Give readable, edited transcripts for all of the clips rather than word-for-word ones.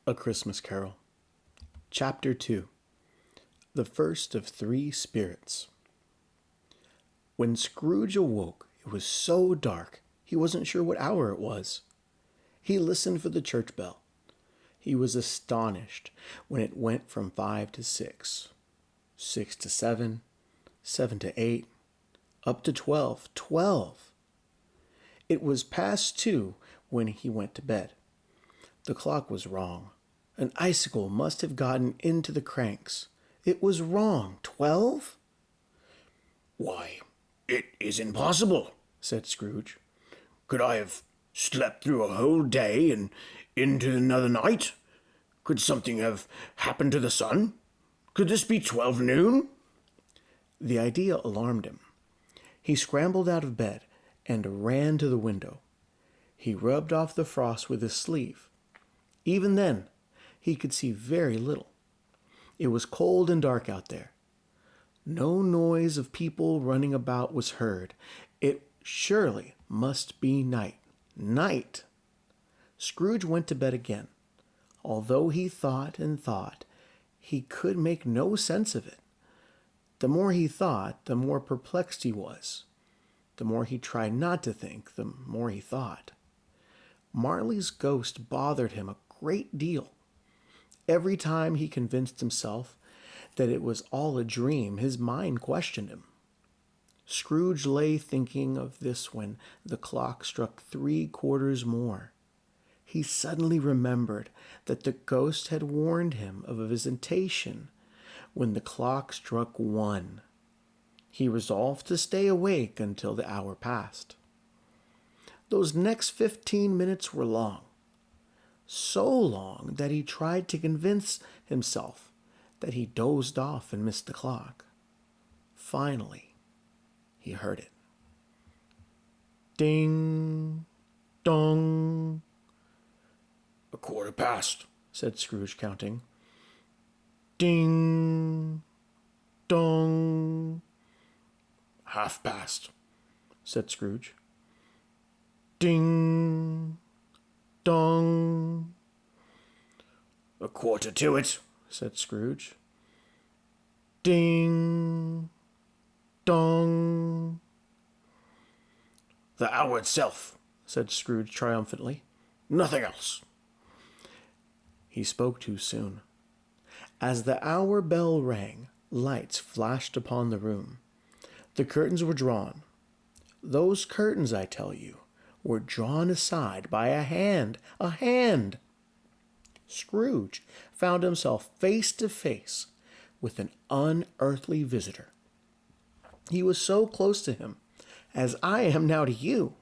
A Christmas Carol. Chapter 2. The First of Three Spirits. When Scrooge awoke, it was so dark he wasn't sure what hour it was. He listened for the church bell. He was astonished when it went from 5 to 6, 6 to 7, 7 to 8, up to 12. 12! It was past 2 when he went to bed. The clock was wrong. An icicle must have gotten into the cranks. It was wrong. 12? "Why, it is impossible," said Scrooge. "Could I have slept through a whole day and into another night? Could something have happened to the sun? Could this be 12 noon? The idea alarmed him. He scrambled out of bed and ran to the window. He rubbed off the frost with his sleeve. Even then, he could see very little. It was cold and dark out there. No noise of people running about was heard. It surely must be night. Night! Scrooge went to bed again. Although he thought and thought, he could make no sense of it. The more he thought, the more perplexed he was. The more he tried not to think, the more he thought. Marley's ghost bothered him a great deal. Every time he convinced himself that it was all a dream, his mind questioned him. Scrooge lay thinking of this when the clock struck 3/4 more. He suddenly remembered that the ghost had warned him of a visitation when the clock struck 1. He resolved to stay awake until the hour passed. Those next 15 minutes were long. So long that he tried to convince himself that he dozed off and missed the clock. Finally, he heard it. Ding, dong. "A quarter past," said Scrooge, counting. Ding, dong. "Half past," said Scrooge. Ding, dong. "A quarter to it," said Scrooge. Ding, dong. "The hour itself," said Scrooge triumphantly. "Nothing else." He spoke too soon. As the hour bell rang, lights flashed upon the room. The curtains were drawn. Those curtains, I tell you, were drawn aside by a hand. A hand! Scrooge found himself face to face with an unearthly visitor. He was so close to him, as I am now to you.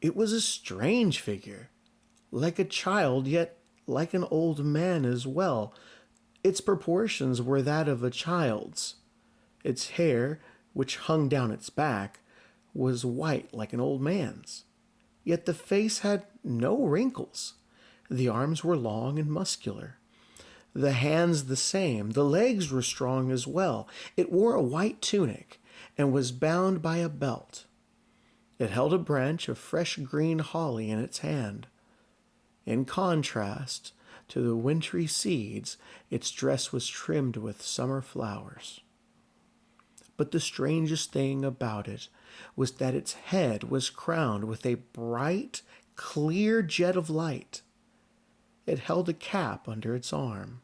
It was a strange figure, like a child, yet like an old man as well. Its proportions were that of a child's. Its hair, which hung down its back, was white like an old man's. Yet the face had no wrinkles. The arms were long and muscular. The hands the same. The legs were strong as well. It wore a white tunic and was bound by a belt. It held a branch of fresh green holly in its hand. In contrast to the wintry seeds, its dress was trimmed with summer flowers. But the strangest thing about it was that its head was crowned with a bright, clear jet of light. It held a cap under its arm.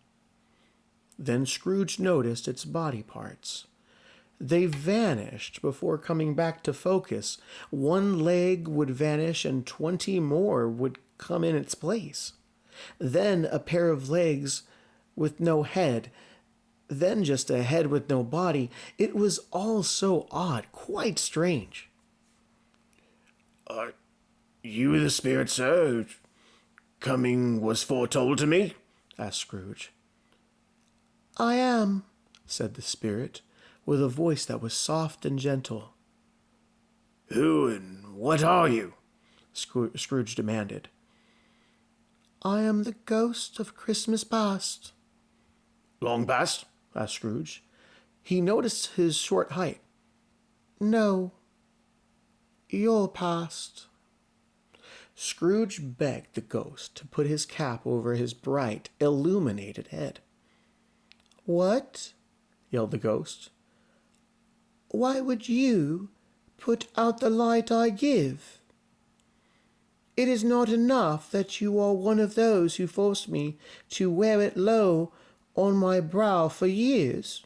Then Scrooge noticed its body parts. They vanished before coming back to focus. One leg would vanish and 20 more would come in its place. Then a pair of legs with no head. Then just a head with no body. It was all so odd, quite strange. "Are you the spirit, sir, whose coming was foretold to me?" asked Scrooge. I am, said the spirit, with a voice that was soft and gentle. "Who and what are you?" Scrooge demanded. I am the ghost of Christmas past. "Long past?" asked Scrooge. He noticed his short height. No, your past. Scrooge begged the ghost to put his cap over his bright, illuminated head. "What?" yelled the ghost. "Why would you put out the light I give? It is not enough that you are one of those who forced me to wear it low on my brow for years."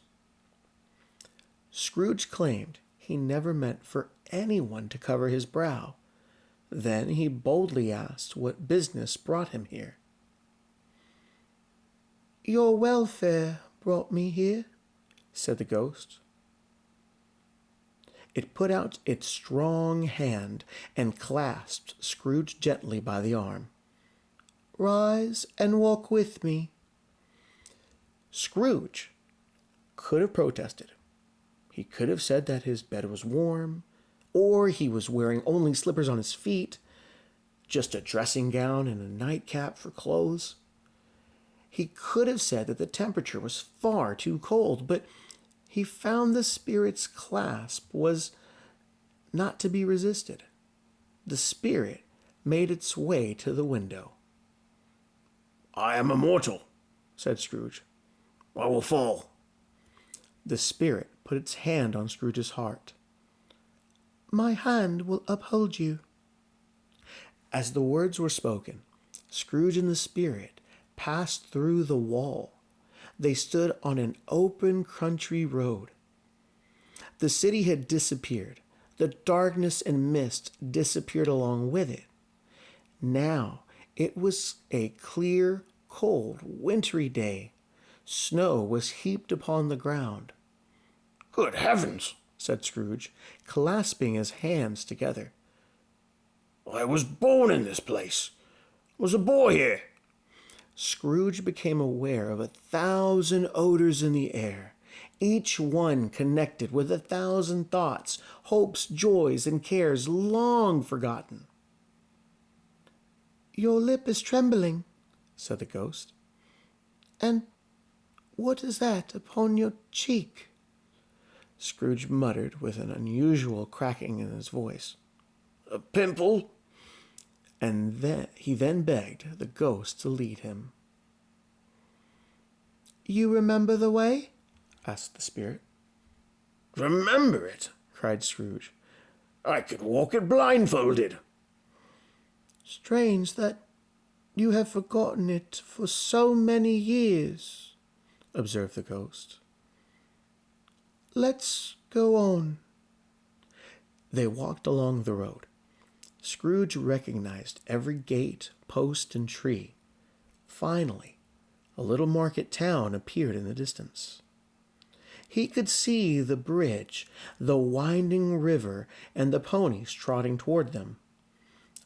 Scrooge claimed he never meant for anyone to cover his brow. Then he boldly asked what business brought him here. "Your welfare brought me here," said the ghost. It put out its strong hand and clasped Scrooge gently by the arm. "Rise and walk with me." Scrooge could have protested. He could have said that his bed was warm, or he was wearing only slippers on his feet, just a dressing gown and a nightcap for clothes. He could have said that the temperature was far too cold, but he found the spirit's clasp was not to be resisted. The spirit made its way to the window. "I am immortal," said Scrooge. "I will fall." The spirit put its hand on Scrooge's heart. "My hand will uphold you." As the words were spoken, Scrooge and the spirit passed through the wall. They stood on an open country road. The city had disappeared. The darkness and mist disappeared along with it. Now it was a clear, cold, wintry day. Snow was heaped upon the ground. "Good heavens," said Scrooge, clasping his hands together. "I was born in this place. Was a boy here." Scrooge became aware of 1,000 odors in the air, each one connected with 1,000 thoughts, hopes, joys, and cares long forgotten. "Your lip is trembling," said the ghost. "And what is that upon your cheek?" Scrooge muttered with an unusual cracking in his voice. "A pimple." And he then begged the ghost to lead him. "You remember the way?" asked the spirit. "Remember it?" cried Scrooge. "I could walk it blindfolded." "Strange that you have forgotten it for so many years," observed the ghost. "Let's go on." They walked along the road. Scrooge recognized every gate, post, and tree. Finally, a little market town appeared in the distance. He could see the bridge, the winding river, and the ponies trotting toward them.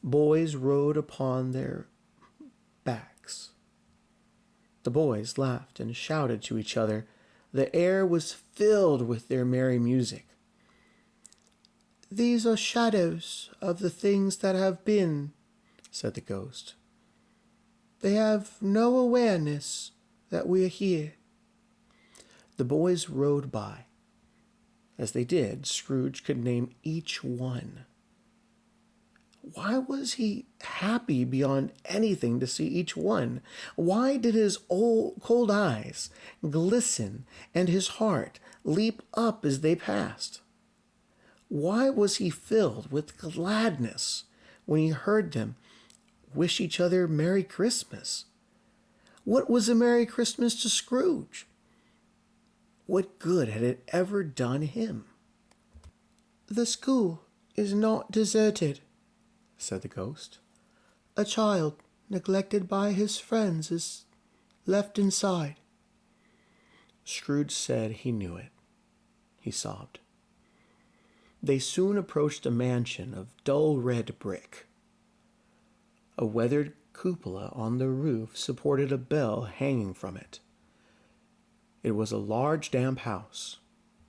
Boys rode upon their backs. The boys laughed and shouted to each other. The air was filled with their merry music. "These are shadows of the things that have been," said the ghost. "They have no awareness that we are here." The boys rode by. As they did, Scrooge could name each one. Why was he happy beyond anything to see each one? Why did his cold eyes glisten and his heart leap up as they passed? Why was he filled with gladness when he heard them wish each other Merry Christmas? What was a Merry Christmas to Scrooge? What good had it ever done him? "The school is not deserted," said the ghost. "A child neglected by his friends is left inside." Scrooge said he knew it. He sobbed. They soon approached a mansion of dull red brick. A weathered cupola on the roof supported a bell hanging from it. It was a large, damp house.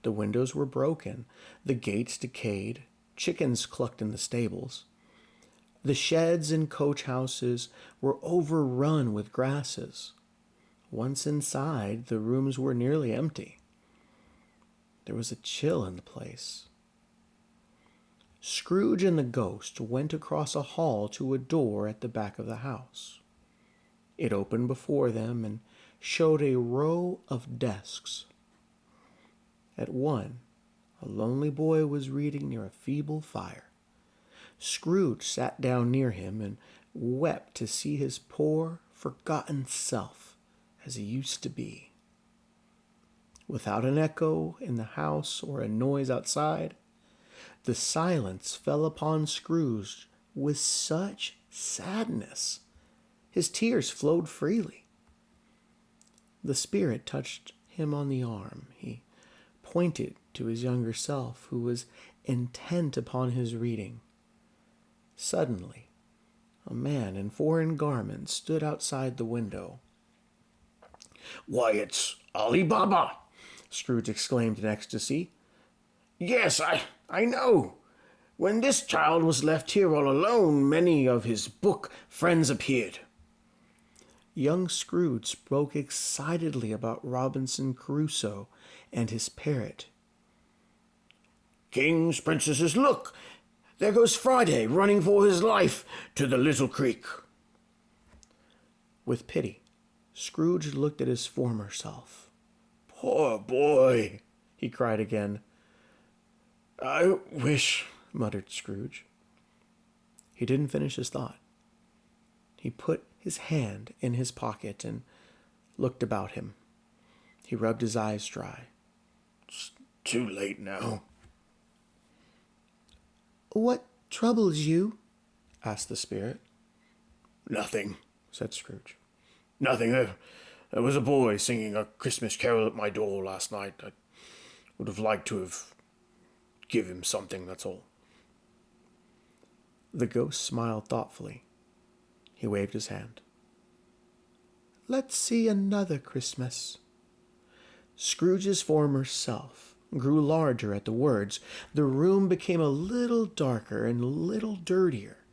The windows were broken, the gates decayed, chickens clucked in the stables. The sheds and coach houses were overrun with grasses. Once inside, the rooms were nearly empty. There was a chill in the place. Scrooge and the ghost went across a hall to a door at the back of the house. It opened before them and showed a row of desks. At one, a lonely boy was reading near a feeble fire. Scrooge sat down near him and wept to see his poor, forgotten self as he used to be. Without an echo in the house or a noise outside, the silence fell upon Scrooge with such sadness. His tears flowed freely. The spirit touched him on the arm. He pointed to his younger self, who was intent upon his reading. Suddenly, a man in foreign garments stood outside the window. "Why, it's Ali Baba!" Scrooge exclaimed in ecstasy. "Yes, I know. When this child was left here all alone, many of his book friends appeared." Young Scrooge spoke excitedly about Robinson Crusoe and his parrot. "Kings, princesses, look! There goes Friday, running for his life to the little creek." With pity, Scrooge looked at his former self. "Poor boy!" he cried again. "I wish," muttered Scrooge. He didn't finish his thought. He put his hand in his pocket and looked about him. He rubbed his eyes dry. "It's too late now." "What troubles you?" asked the spirit. "Nothing," said Scrooge. "Nothing. There was a boy singing a Christmas carol at my door last night. I would have liked to have give him something, that's all." The ghost smiled thoughtfully. He waved his hand. "Let's see another Christmas." Scrooge's former self grew larger at the words. The room became a little darker and a little dirtier.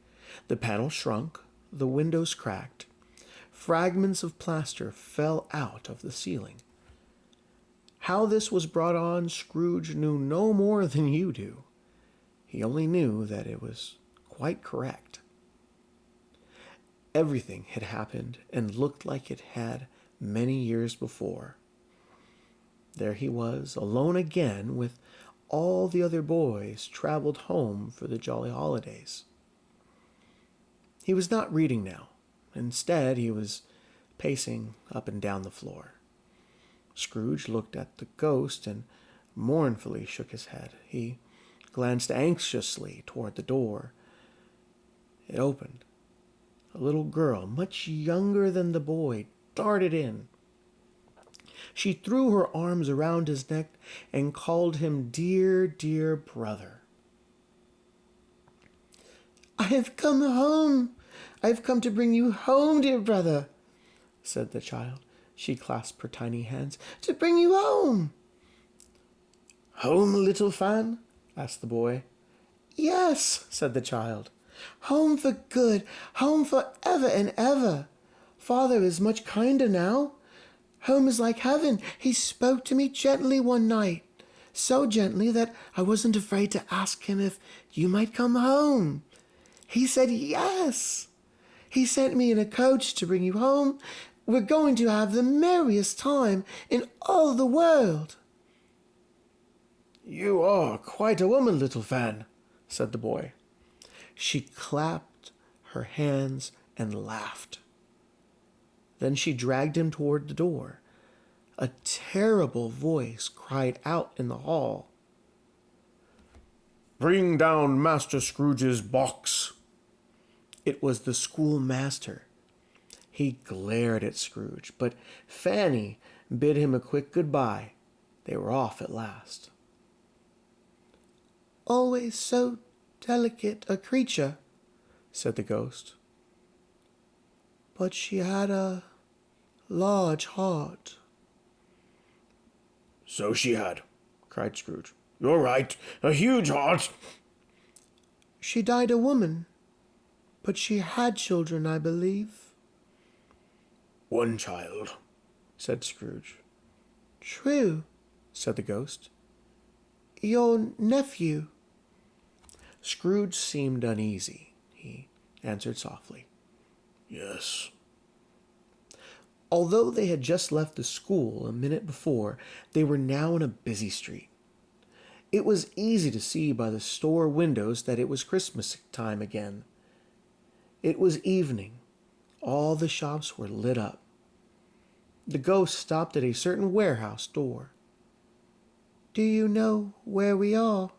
The panels shrunk, the windows cracked. Fragments of plaster fell out of the ceiling. How this was brought on, Scrooge knew no more than you do. He only knew that it was quite correct. Everything had happened and looked like it had many years before. There he was, alone again, with all the other boys traveled home for the jolly holidays. He was not reading now. Instead, he was pacing up and down the floor. Scrooge looked at the ghost and mournfully shook his head. He glanced anxiously toward the door. It opened. A little girl, much younger than the boy, darted in. She threw her arms around his neck and called him dear, dear brother. "I have come home. I have come to bring you home, dear brother," said the child. She clasped her tiny hands. "To bring you home." "Home, little fan?" asked the boy. "Yes," said the child. "Home for good, home for ever and ever. Father is much kinder now. Home is like heaven. He spoke to me gently one night, so gently that I wasn't afraid to ask him if you might come home. He said yes. He sent me in a coach to bring you home. We're going to have the merriest time in all the world." "You are quite a woman, little fan," said the boy. She clapped her hands and laughed. Then she dragged him toward the door. A terrible voice cried out in the hall. "Bring down Master Scrooge's box." It was the schoolmaster. He glared at Scrooge, but Fanny bid him a quick goodbye. They were off at last. "Always so delicate a creature," said the ghost. "But she had a large heart." "So she had," cried Scrooge. "You're right, a huge heart." "She died a woman, but she had children, I believe." "One child," said Scrooge. "True," said the ghost. "Your nephew." Scrooge seemed uneasy. He answered softly, Yes. Although they had just left the school a minute before, they were now in a busy street. It was easy to see by the store windows that it was Christmas time again. It was evening. All the shops were lit up. The ghost stopped at a certain warehouse door. Do you know where we are?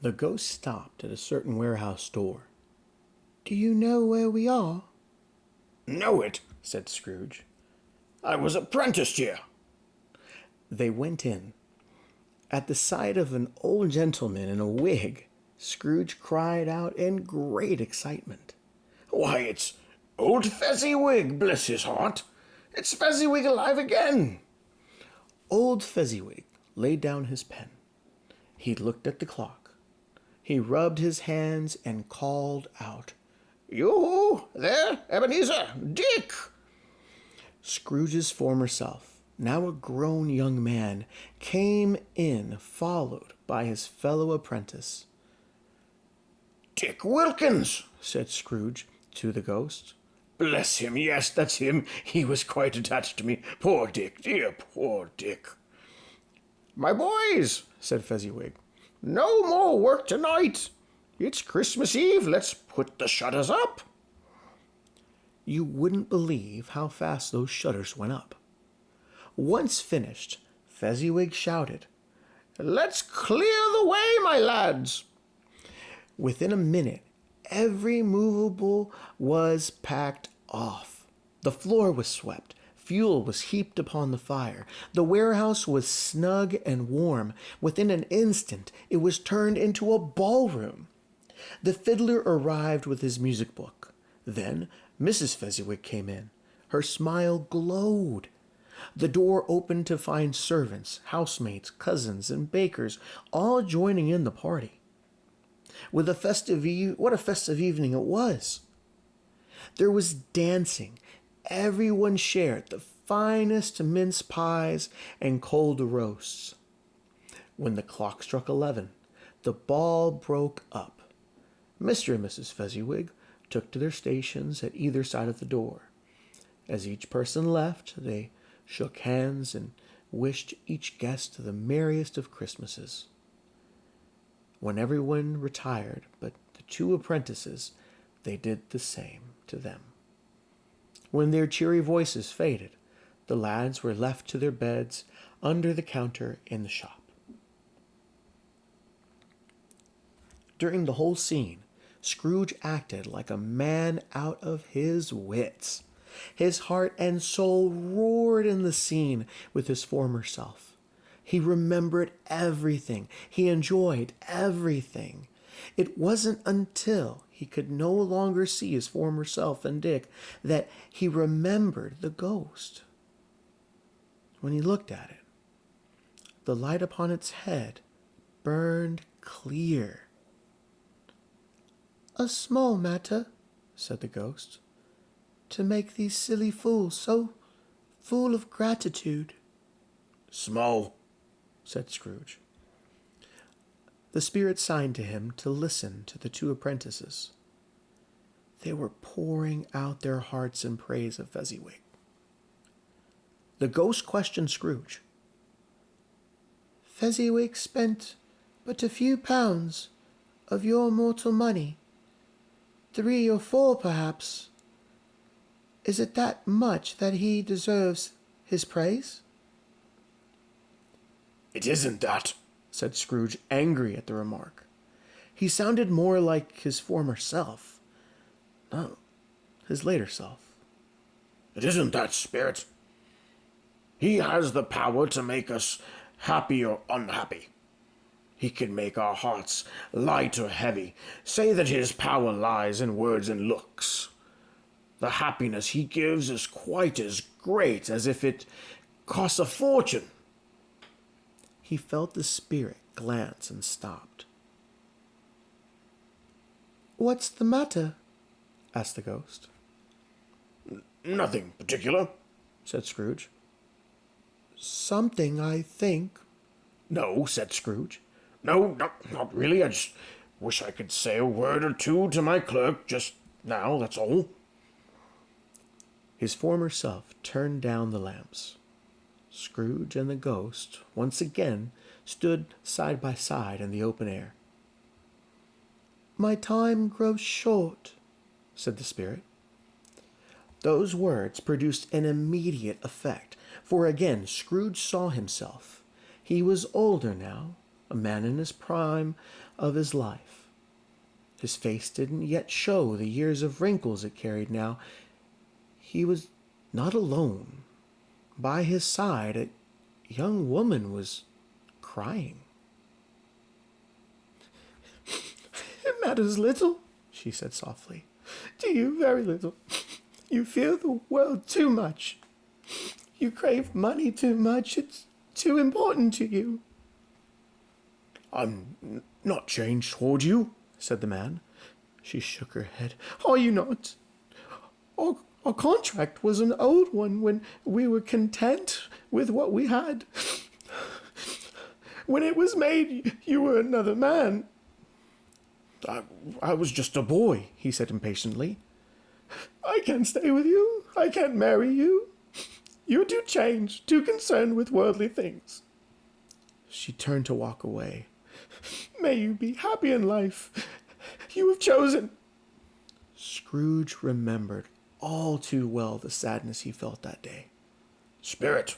The ghost stopped at a certain warehouse door. Do you know where we are? Know it, Said Scrooge. I was apprenticed here. They went in. At the sight of an old gentleman in a wig, Scrooge cried out in great excitement. Why, it's old Fezziwig, bless his heart. It's Fezziwig alive again. Old Fezziwig laid down his pen. He looked at the clock. He rubbed his hands and called out, You there, Ebenezer, Dick. Scrooge's former self, now a grown young man, came in, followed by his fellow apprentice. Dick Wilkins, Said Scrooge to the ghost. bless him, yes, that's him. He was quite attached to me. Poor Dick, dear poor Dick. My boys, said Fezziwig, no more work tonight. It's Christmas Eve. Let's put the shutters up. You wouldn't believe how fast those shutters went up. Once finished, Fezziwig shouted, Let's clear the way, my lads. Within a minute, every movable was packed off. The floor was swept. Fuel was heaped upon the fire. The warehouse was snug and warm. Within an instant, it was turned into a ballroom. The fiddler arrived with his music book. Then Mrs. Fezziwig came in. Her smile glowed. The door opened to find servants, housemaids, cousins, and bakers all joining in the party. What a festive evening it was. There was dancing. Everyone shared the finest mince pies and cold roasts. When the clock struck 11, the ball broke up. Mr. and Mrs. Fezziwig took to their stations at either side of the door. As each person left, they shook hands and wished each guest the merriest of Christmases. When everyone retired but the two apprentices, they did the same to them. When their cheery voices faded, the lads were left to their beds under the counter in the shop. During the whole scene, Scrooge acted like a man out of his wits. His heart and soul roared in the scene with his former self. He remembered everything. He enjoyed everything. It wasn't until he could no longer see his former self and Dick that he remembered the ghost. When he looked at it, the light upon its head burned clear. A small matter, said the ghost, to make these silly fools so full of gratitude. Small, said Scrooge. The spirit signed to him to listen to the two apprentices. They were pouring out their hearts in praise of Fezziwig. The ghost questioned Scrooge. Fezziwig spent but a few pounds of your mortal money. 3 or 4, perhaps. Is it that much that he deserves his praise? It isn't that, said Scrooge, angry at the remark. He sounded more like his former self. No, his later self. It isn't that, Spirit. He has the power to make us happy or unhappy. He can make our hearts light or heavy. Say that his power lies in words and looks. The happiness he gives is quite as great as if it costs a fortune. He felt the spirit glance and stopped. What's the matter? Asked the ghost. Nothing particular, said Scrooge. Something, I think. No, said Scrooge. No, not really. I just Wish I could say a word or two to my clerk just now, that's all." His former self turned down the lamps. Scrooge and the ghost once again stood side by side in the open air. "My time grows short," said the spirit. Those words produced an immediate effect, for again Scrooge saw himself. He was older now, a man in his prime of his life. His face didn't yet show the years of wrinkles it carried now. He was not alone. By his side, a young woman was crying. "It matters little," she said softly. "To you, very little. You fear the world too much. You crave money too much. It's too important to you." "I'm not changed toward you," said the man. She shook her head. "Are you not? Our contract was an old one when we were content with what we had. When it was made, you were another man." I was just a boy," he said impatiently. "I can't stay with you. I can't marry you. You're too changed, too concerned with worldly things." She turned to walk away. "May you be happy in life. You have chosen." Scrooge remembered all too well the sadness he felt that day. "Spirit,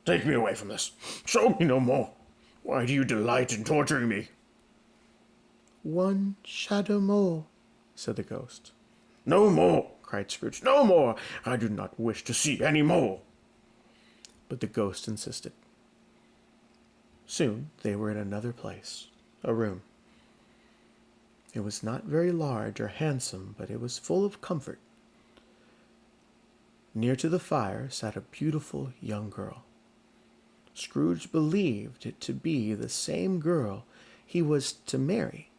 take me away from this. Show me no more. Why do you delight in torturing me?" "One shadow more," said the ghost. "No more," cried Scrooge. "No more. I do not wish to see any more." But the ghost insisted. Soon they were in another place, a room. It was not very large or handsome, but it was full of comfort. Near to the fire sat a beautiful young girl. Scrooge believed it to be the same girl he was to marry.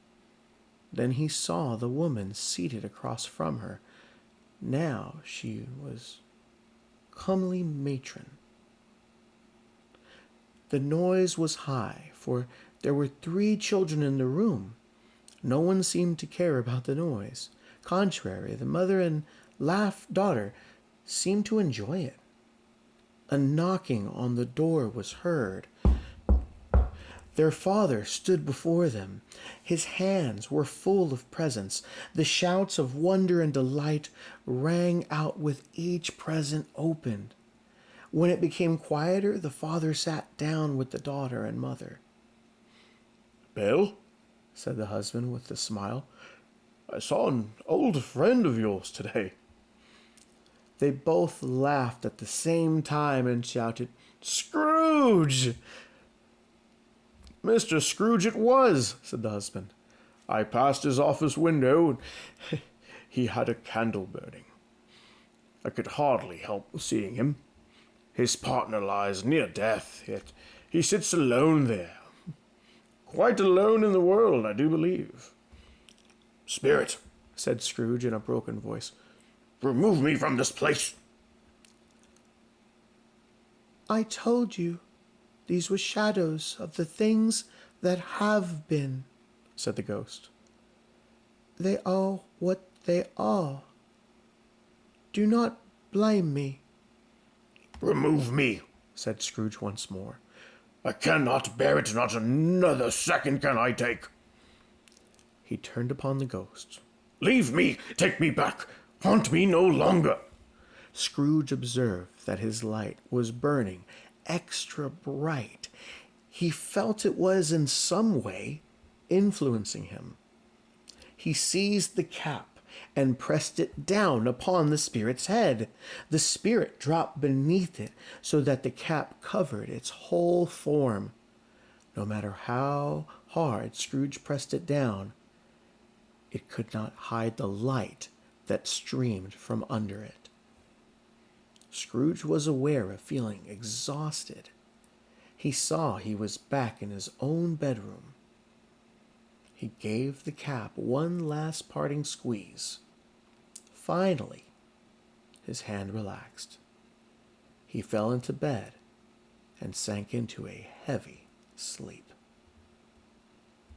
Then he saw the woman seated across from her. Now she was comely matron. The noise was high, for there were 3 children in the room. No one seemed to care about the noise. Contrary, the mother and daughter seemed to enjoy it. A knocking on the door was heard. Their father stood before them. His hands were full of presents. The shouts of wonder and delight rang out with each present opened. When it became quieter, the father sat down with the daughter and mother. "Bill," said the husband with a smile, "I saw an old friend of yours today." They both laughed at the same time and shouted, "Scrooge!" "Mr. Scrooge it was," said the husband. "I passed his office window, and he had a candle burning. I could hardly help seeing him. His partner lies near death, yet he sits alone there. Quite alone in the world, I do believe." "Spirit," said Scrooge in a broken voice, "remove me from this place." "I told you these were shadows of the things that have been," said the ghost. "They are what they are. Do not blame me." "Remove me," said Scrooge once more. "I cannot bear it, not another second can I take." He turned upon the ghost. "Leave me, take me back, haunt me no longer." Scrooge observed that his light was burning extra bright. He felt it was in some way influencing him. He seized the cap and pressed it down upon the spirit's head. The spirit dropped beneath it so that the cap covered its whole form. No matter how hard Scrooge pressed it down, it could not hide the light that streamed from under it. Scrooge was aware of feeling exhausted. He saw he was back in his own bedroom. He gave the cap one last parting squeeze. Finally, his hand relaxed. He fell into bed and sank into a heavy sleep.